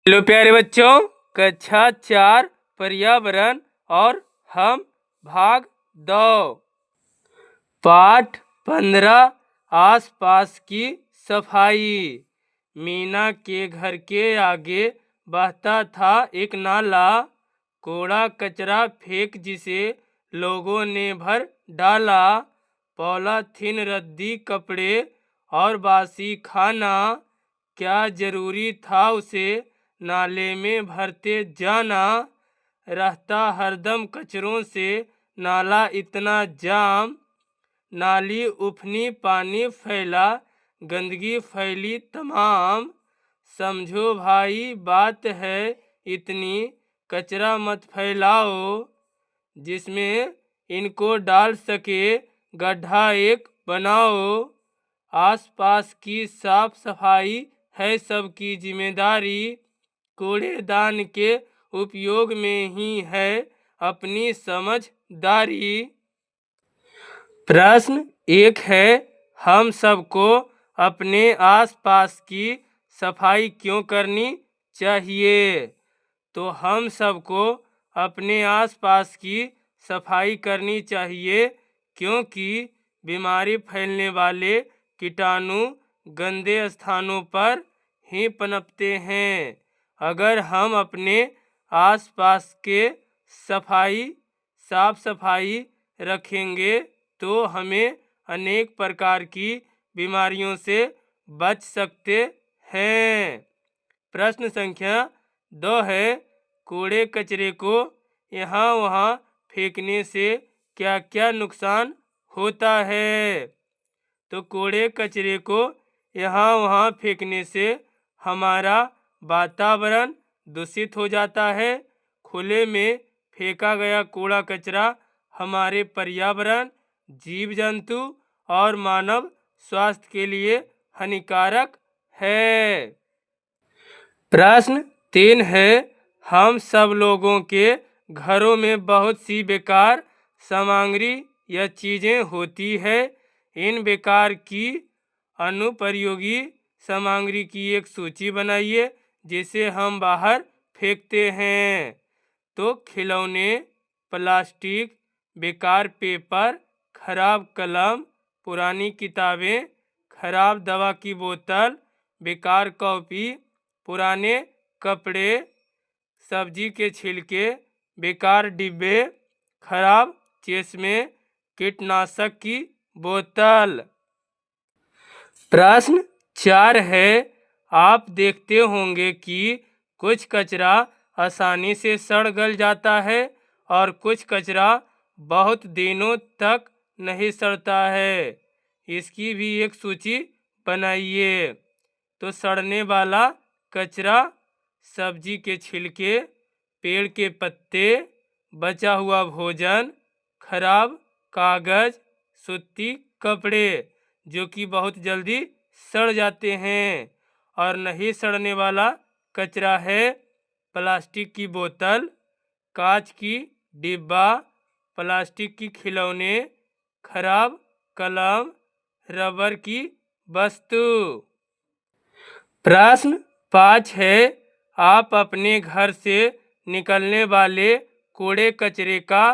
Hello प्यारे बच्चों, कक्षा 4 पर्यावरण और हम भाग 2 पाठ 15 आसपास की सफाई। मीना के घर के आगे बहता था एक नाला। कूड़ा कचरा फेंक जिसे लोगों ने भर डाला। पॉलीथीन, रद्दी कपड़े और बासी खाना, क्या जरूरी था उसे नाले में भरते जाना। रहता हरदम कचरों से नाला इतना जाम। नाली उफनी, पानी फैला, गंदगी फैली तमाम। समझो भाई बात है इतनी, कचरा मत फैलाओ। जिसमें इनको डाल सके गड्ढा एक बनाओ। आसपास की साफ सफाई है सबकी जिम्मेदारी। कूड़ेदान के उपयोग में ही है अपनी समझदारी। प्रश्न 1 है, हम सबको अपने आसपास की सफाई क्यों करनी चाहिए? तो हम सबको अपने आसपास की सफाई करनी चाहिए क्योंकि बीमारी फैलने वाले कीटाणु गंदे स्थानों पर ही पनपते हैं। अगर हम अपने आसपास के साफ सफाई रखेंगे तो हमें अनेक प्रकार की बीमारियों से बच सकते हैं। प्रश्न संख्या 2 है, कूड़े कचरे को यहाँ वहाँ फेंकने से क्या क्या नुकसान होता है? तो कूड़े कचरे को यहाँ वहाँ फेंकने से हमारा वातावरण दूषित हो जाता है। खुले में फेंका गया कूड़ा कचरा हमारे पर्यावरण, जीव जंतु और मानव स्वास्थ्य के लिए हानिकारक है। प्रश्न 3 है, हम सब लोगों के घरों में बहुत सी बेकार सामग्री या चीज़ें होती है। इन बेकार की अनुपयोगी सामग्री की एक सूची बनाइए जिसे हम बाहर फेंकते हैं। तो खिलौने, प्लास्टिक, बेकार पेपर, खराब कलम, पुरानी किताबें, खराब दवा की बोतल, बेकार कॉपी, पुराने कपड़े, सब्जी के छिलके, बेकार डिब्बे, खराब चश्मे, कीटनाशक की बोतल। प्रश्न 4 है, आप देखते होंगे कि कुछ कचरा आसानी से सड़ गल जाता है और कुछ कचरा बहुत दिनों तक नहीं सड़ता है। इसकी भी एक सूची बनाइए। तो सड़ने वाला कचरा, सब्जी के छिलके, पेड़ के पत्ते, बचा हुआ भोजन, खराब कागज, सूती कपड़े जो कि बहुत जल्दी सड़ जाते हैं। और नहीं सड़ने वाला कचरा है प्लास्टिक की बोतल, कांच की डिब्बा, प्लास्टिक की खिलौने, खराब कलम, रबर की वस्तु। प्रश्न 5 है, आप अपने घर से निकलने वाले कूड़े कचरे का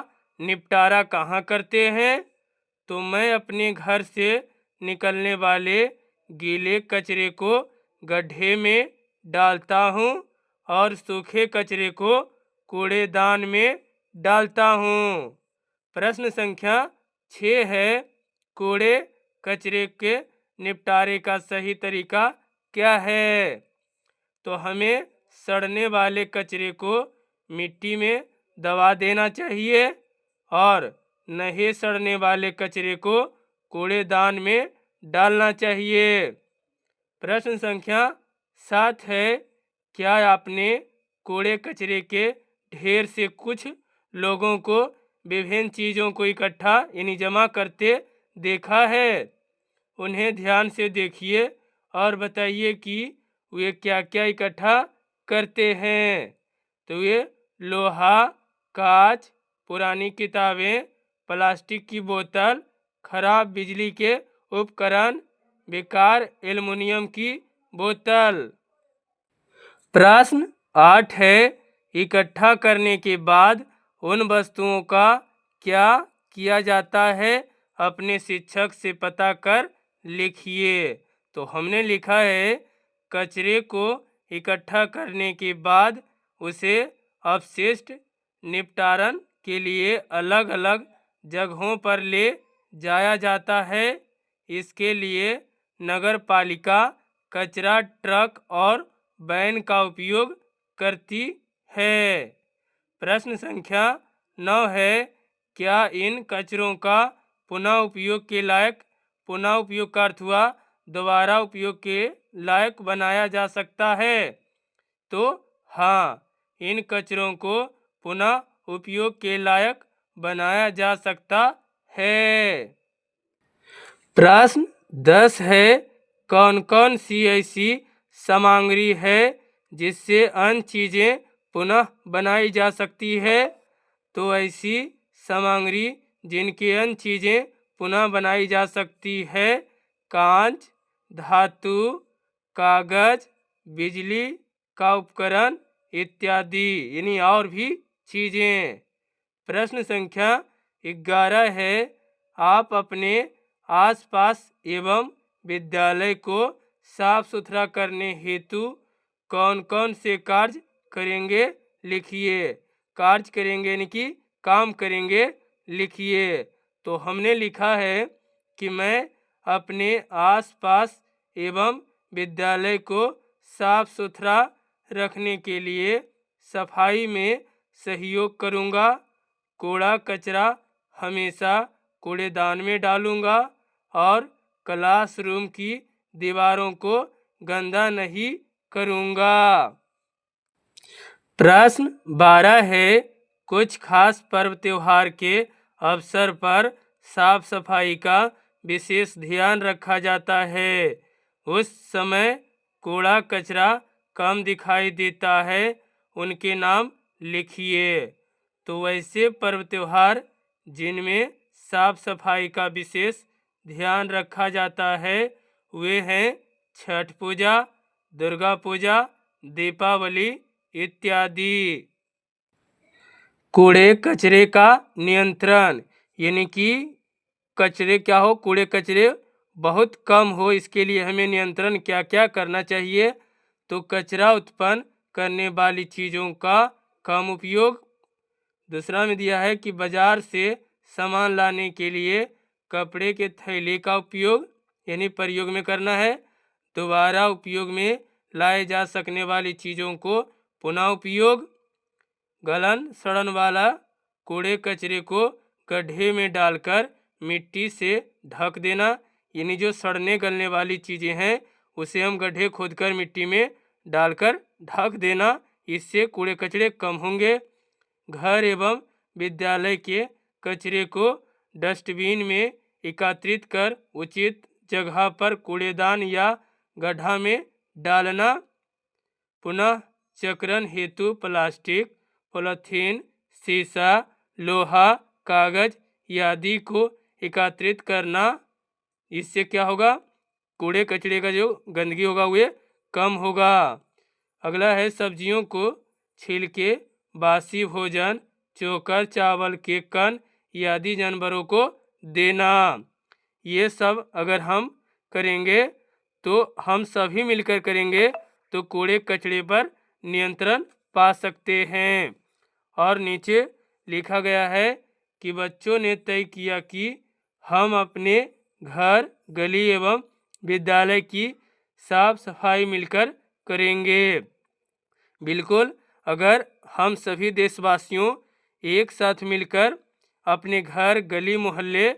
निपटारा कहाँ करते हैं? तो मैं अपने घर से निकलने वाले गीले कचरे को गड्ढे में डालता हूँ और सूखे कचरे को कूड़ेदान में डालता हूँ। प्रश्न संख्या 6 है, कूड़े कचरे के निपटारे का सही तरीका क्या है? तो हमें सड़ने वाले कचरे को मिट्टी में दबा देना चाहिए और नहीं सड़ने वाले कचरे को कूड़ेदान में डालना चाहिए। प्रश्न संख्या 7 है, क्या आपने कूड़े कचरे के ढेर से कुछ लोगों को विभिन्न चीज़ों को इकट्ठा यानी जमा करते देखा है? उन्हें ध्यान से देखिए और बताइए कि वे क्या क्या इकट्ठा करते हैं। तो वे लोहा, कांच, पुरानी किताबें, प्लास्टिक की बोतल, खराब बिजली के उपकरण, बेकार एल्युमिनियम की बोतल। प्रश्न 8 है, इकट्ठा करने के बाद उन वस्तुओं का क्या किया जाता है, अपने शिक्षक से पता कर लिखिए। तो हमने लिखा है कचरे को इकट्ठा करने के बाद उसे अपशिष्ट निपटारण के लिए अलग अलग जगहों पर ले जाया जाता है। इसके लिए नगर पालिका कचरा ट्रक और वैन का उपयोग करती है। प्रश्न संख्या 9 है, क्या इन कचरों का पुनः उपयोग के लायक, पुनः उपयोग का अर्थ हुआ दोबारा उपयोग के लायक बनाया जा सकता है? तो हाँ, इन कचरों को पुनः उपयोग के लायक बनाया जा सकता है। प्रश्न 10 है, कौन कौन सी ऐसी सामग्री है जिससे अन्य चीज़ें पुनः बनाई जा सकती है? तो ऐसी सामग्री जिनकी अन्य चीज़ें पुनः बनाई जा सकती है कांच, धातु, कागज, बिजली का उपकरण इत्यादि, यानी और भी चीज़ें। प्रश्न संख्या 11 है, आप अपने आसपास एवं विद्यालय को साफ सुथरा करने हेतु कौन कौन से कार्य करेंगे, लिखिए। कार्य करेंगे यानी कि काम करेंगे, लिखिए। तो हमने लिखा है कि मैं अपने आसपास एवं विद्यालय को साफ सुथरा रखने के लिए सफाई में सहयोग करूँगा। कूड़ा कचरा हमेशा कूड़ेदान में डालूँगा और क्लासरूम की दीवारों को गंदा नहीं करूँगा। प्रश्न 12 है, कुछ खास पर्व त्योहार के अवसर पर साफ सफाई का विशेष ध्यान रखा जाता है। उस समय कूड़ा कचरा कम दिखाई देता है, उनके नाम लिखिए। तो वैसे पर्व त्योहार जिनमें साफ सफाई का विशेष ध्यान रखा जाता है वे हैं छठ पूजा, दुर्गा पूजा, दीपावली इत्यादि। कूड़े कचरे का नियंत्रण, यानी कि कचरे क्या हो, कूड़े कचरे बहुत कम हो, इसके लिए हमें नियंत्रण क्या क्या करना चाहिए? तो कचरा उत्पन्न करने वाली चीज़ों का कम उपयोग। दूसरा में दिया है कि बाजार से सामान लाने के लिए कपड़े के थैले का उपयोग, यानी प्रयोग में करना है। दोबारा उपयोग में लाए जा सकने वाली चीज़ों को पुनः उपयोग। गलन सड़न वाला कूड़े कचरे को गड्ढे में डालकर मिट्टी से ढक देना, यानी जो सड़ने गलने वाली चीज़ें हैं उसे हम गड्ढे खोदकर मिट्टी में डालकर ढक देना, इससे कूड़े कचरे कम होंगे। घर एवं विद्यालय के कचरे को डस्टबिन में एकत्रित कर उचित जगह पर कूड़ेदान या गड्ढा में डालना। पुनः चक्रण हेतु प्लास्टिक, पॉलीथीन, शीशा, लोहा, कागज आदि को एकत्रित करना। इससे क्या होगा, कूड़े कचरे का जो गंदगी होगा वे कम होगा। अगला है सब्जियों को छिलके, बासी भोजन, चोकर, चावल के कण आदि जानवरों को देना। ये सब अगर हम करेंगे तो हम सभी मिलकर करेंगे तो कूड़े कचरे पर नियंत्रण पा सकते हैं। और नीचे लिखा गया है कि बच्चों ने तय किया कि हम अपने घर, गली एवं विद्यालय की साफ सफाई मिलकर करेंगे। बिल्कुल, अगर हम सभी देशवासियों एक साथ मिलकर अपने घर, गली, मोहल्ले,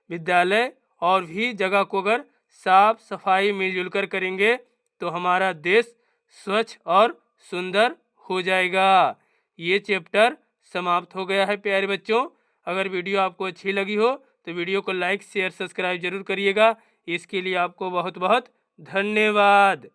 विद्यालय और भी जगह को अगर साफ सफाई मिलजुल कर करेंगे तो हमारा देश स्वच्छ और सुंदर हो जाएगा। ये चैप्टर समाप्त हो गया है प्यारे बच्चों। अगर वीडियो आपको अच्छी लगी हो तो वीडियो को लाइक, शेयर, सब्सक्राइब जरूर करिएगा। इसके लिए आपको बहुत बहुत धन्यवाद।